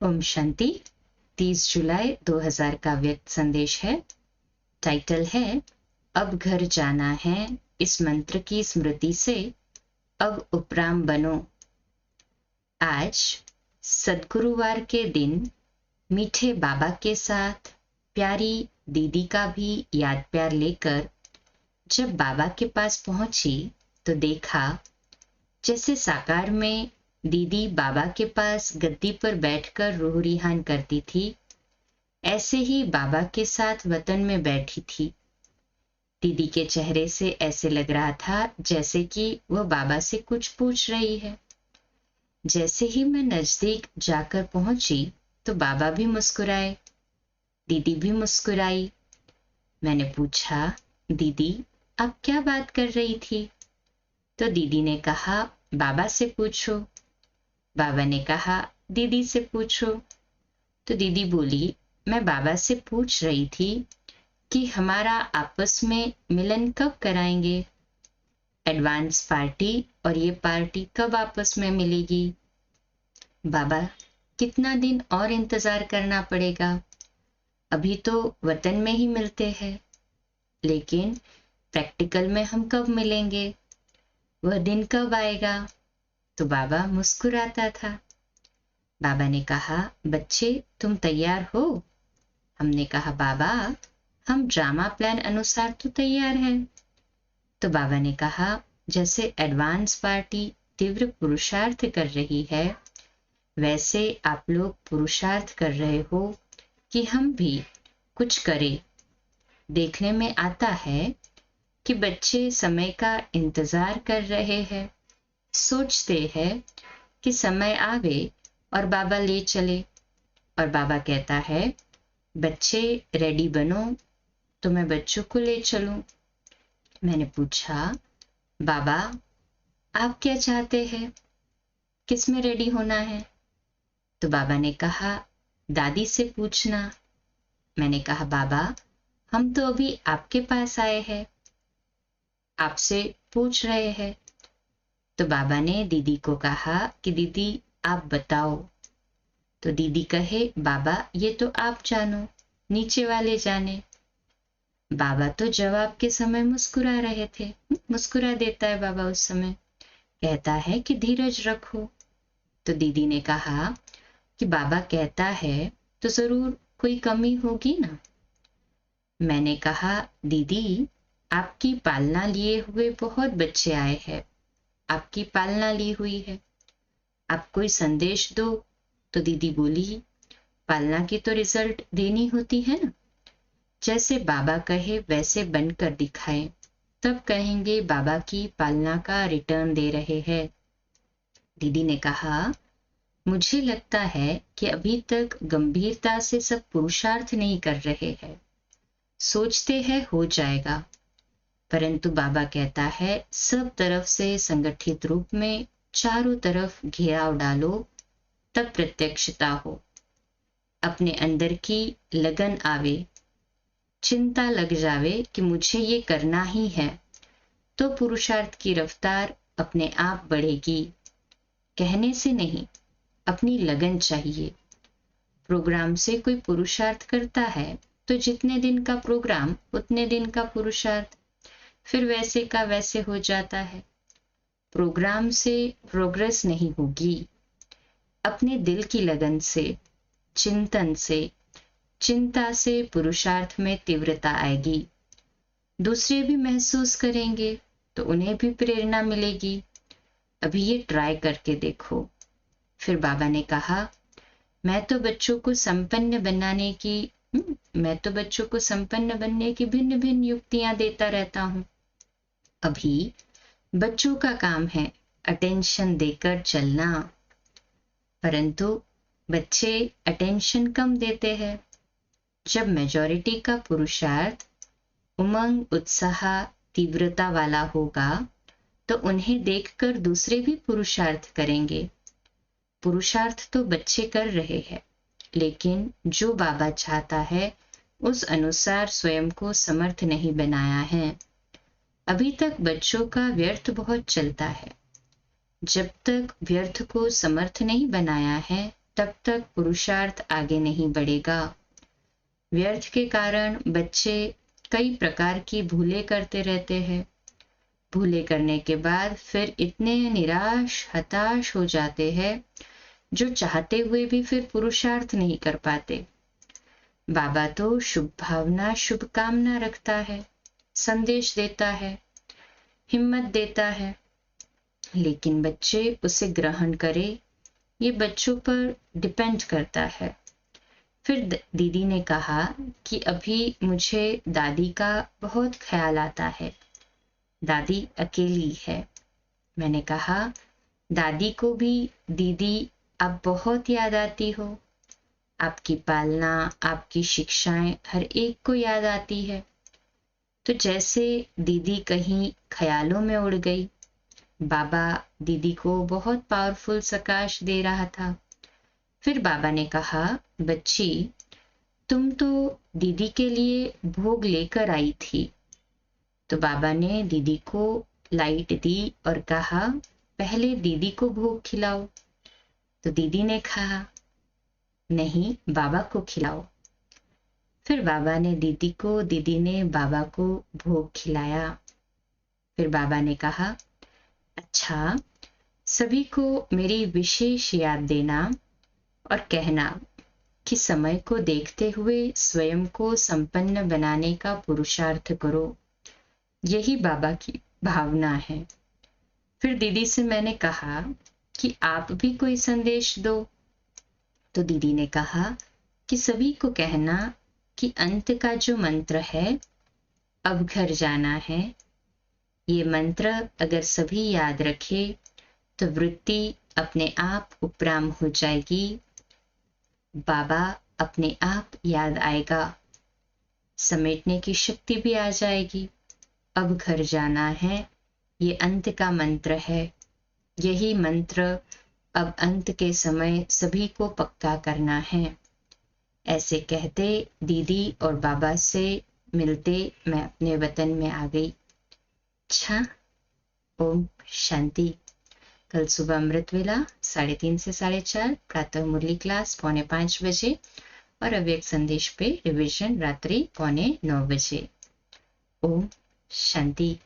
ओम शांति। 30 जुलाई 2000 का व्यक्त संदेश है। टाइटल है अब घर जाना है, इस मंत्र की स्मृति से अब उपराम बनो। आज सद्गुरुवार के दिन मीठे बाबा के साथ प्यारी दीदी का भी याद प्यार लेकर जब बाबा के पास पहुंची तो देखा जैसे साकार में दीदी बाबा के पास गद्दी पर बैठकर रूह रिहान करती थी, ऐसे ही बाबा के साथ वतन में बैठी थी। दीदी के चेहरे से ऐसे लग रहा था जैसे कि वह बाबा से कुछ पूछ रही है। जैसे ही मैं नजदीक जाकर पहुंची तो बाबा भी मुस्कुराए, दीदी भी मुस्कुराई। मैंने पूछा, दीदी आप क्या बात कर रही थी? तो दीदी ने कहा, बाबा से पूछो। बाबा ने कहा, दीदी से पूछो। तो दीदी बोली, मैं बाबा से पूछ रही थी कि हमारा आपस में मिलन कब कराएंगे, एडवांस पार्टी और ये पार्टी कब आपस में मिलेगी। बाबा, कितना दिन और इंतजार करना पड़ेगा? अभी तो वतन में ही मिलते हैं, लेकिन प्रैक्टिकल में हम कब मिलेंगे, वह दिन कब आएगा? तो बाबा मुस्कुराता था। बाबा ने कहा, बच्चे तुम तैयार हो? हमने कहा, बाबा हम ड्रामा प्लान अनुसार तो तैयार हैं। तो बाबा ने कहा, जैसे एडवांस पार्टी तीव्र पुरुषार्थ कर रही है, वैसे आप लोग पुरुषार्थ कर रहे हो कि हम भी कुछ करें। देखने में आता है कि बच्चे समय का इंतजार कर रहे हैं, सोचते हैं कि समय आवे और बाबा ले चले। और बाबा कहता है, बच्चे रेडी बनो तो मैं बच्चों को ले चलूं। मैंने पूछा, बाबा आप क्या चाहते हैं, किस में रेडी होना है? तो बाबा ने कहा, दादी से पूछना। मैंने कहा, बाबा हम तो अभी आपके पास आए हैं, आपसे पूछ रहे हैं। तो बाबा ने दीदी को कहा कि दीदी आप बताओ। तो दीदी कहे, बाबा ये तो आप जानो, नीचे वाले जाने। बाबा तो जवाब के समय मुस्कुरा रहे थे, मुस्कुरा देता है बाबा उस समय, कहता है कि धीरज रखो। तो दीदी ने कहा कि बाबा कहता है तो जरूर कोई कमी होगी ना। मैंने कहा, दीदी आपकी पालना लिए हुए बहुत बच्चे आए हैं, आपकी पालना ली हुई है, आप कोई संदेश दो। तो दीदी बोली, पालना की तो रिजल्ट देनी होती है ना, जैसे बाबा कहे वैसे बनकर दिखाएं, तब कहेंगे बाबा की पालना का रिटर्न दे रहे हैं। दीदी ने कहा, मुझे लगता है कि अभी तक गंभीरता से सब पुरुषार्थ नहीं कर रहे हैं, सोचते हैं हो जाएगा, परंतु बाबा कहता है सब तरफ से संगठित रूप में चारों तरफ घेराव डालो, तब प्रत्यक्षता हो। अपने अंदर की लगन आवे, चिंता लग जावे कि मुझे ये करना ही है, तो पुरुषार्थ की रफ्तार अपने आप बढ़ेगी। कहने से नहीं, अपनी लगन चाहिए। प्रोग्राम से कोई पुरुषार्थ करता है तो जितने दिन का प्रोग्राम उतने दिन का पुरुषार्थ, फिर वैसे का वैसे हो जाता है। प्रोग्राम से प्रोग्रेस नहीं होगी। अपने दिल की लगन से, चिंतन से, चिंता से पुरुषार्थ में तीव्रता आएगी। दूसरे भी महसूस करेंगे तो उन्हें भी प्रेरणा मिलेगी। अभी ये ट्राई करके देखो। फिर बाबा ने कहा, मैं तो बच्चों को संपन्न बनने की भिन्न भिन्न युक्तियां देता रहता हूं। अभी बच्चों का काम है अटेंशन देकर चलना, परंतु बच्चे अटेंशन कम देते हैं। जब मेजॉरिटी का पुरुषार्थ उमंग, उत्साह, तीव्रता वाला होगा तो उन्हें देखकर दूसरे भी पुरुषार्थ करेंगे। पुरुषार्थ तो बच्चे कर रहे हैं, लेकिन जो बाबा चाहता है उस अनुसार स्वयं को समर्थ नहीं बनाया है। अभी तक बच्चों का व्यर्थ बहुत चलता है। जब तक व्यर्थ को समर्थ नहीं बनाया है तब तक पुरुषार्थ आगे नहीं बढ़ेगा। व्यर्थ के कारण बच्चे कई प्रकार की भूलें करते रहते हैं। भूलें करने के बाद फिर इतने निराश हताश हो जाते हैं जो चाहते हुए भी फिर पुरुषार्थ नहीं कर पाते। बाबा तो शुभ भावना शुभकामना रखता है, संदेश देता है, हिम्मत देता है, लेकिन बच्चे उसे ग्रहण करें ये बच्चों पर डिपेंड करता है। फिर दीदी ने कहा कि अभी मुझे दादी का बहुत ख्याल आता है, दादी अकेली है। मैंने कहा दादी को भी दीदी आप बहुत याद आती हो, आपकी पालना, आपकी शिक्षाएं हर एक को याद आती है। तो जैसे दीदी कहीं ख्यालों में उड़ गई, बाबा दीदी को बहुत पावरफुल प्रकाश दे रहा था। फिर बाबा ने कहा, बच्ची तुम तो दीदी के लिए भोग लेकर आई थी। तो बाबा ने दीदी को लाइट दी और कहा, पहले दीदी को भोग खिलाओ। तो दीदी ने कहा, नहीं, बाबा को खिलाओ। फिर बाबा ने दीदी को, दीदी ने बाबा को भोग खिलाया। फिर बाबा ने कहा, अच्छा, सभी को मेरी विशेष याद देना और कहना कि समय को देखते हुए स्वयं को संपन्न बनाने का पुरुषार्थ करो। यही बाबा की भावना है। फिर दीदी से मैंने कहा कि आप भी कोई संदेश दो। तो दीदी ने कहा कि सभी को कहना कि अंत का जो मंत्र है, अब घर जाना है, ये मंत्र अगर सभी याद रखे तो वृत्ति अपने आप उपराम हो जाएगी, बाबा अपने आप याद आएगा, समेटने की शक्ति भी आ जाएगी। अब घर जाना है, ये अंत का मंत्र है। यही मंत्र अब अंत के समय सभी को पक्का करना है। ऐसे कहते दीदी और बाबा से मिलते मैं अपने वतन में आ गई। अच्छा, ओम शांति। कल सुबह अमृत वेला 3:30 से 4:30, प्रातः मुरली क्लास 4:45 बजे और अव्यक्त संदेश पे रिवीजन रात्रि 8:45 बजे। ओम शांति।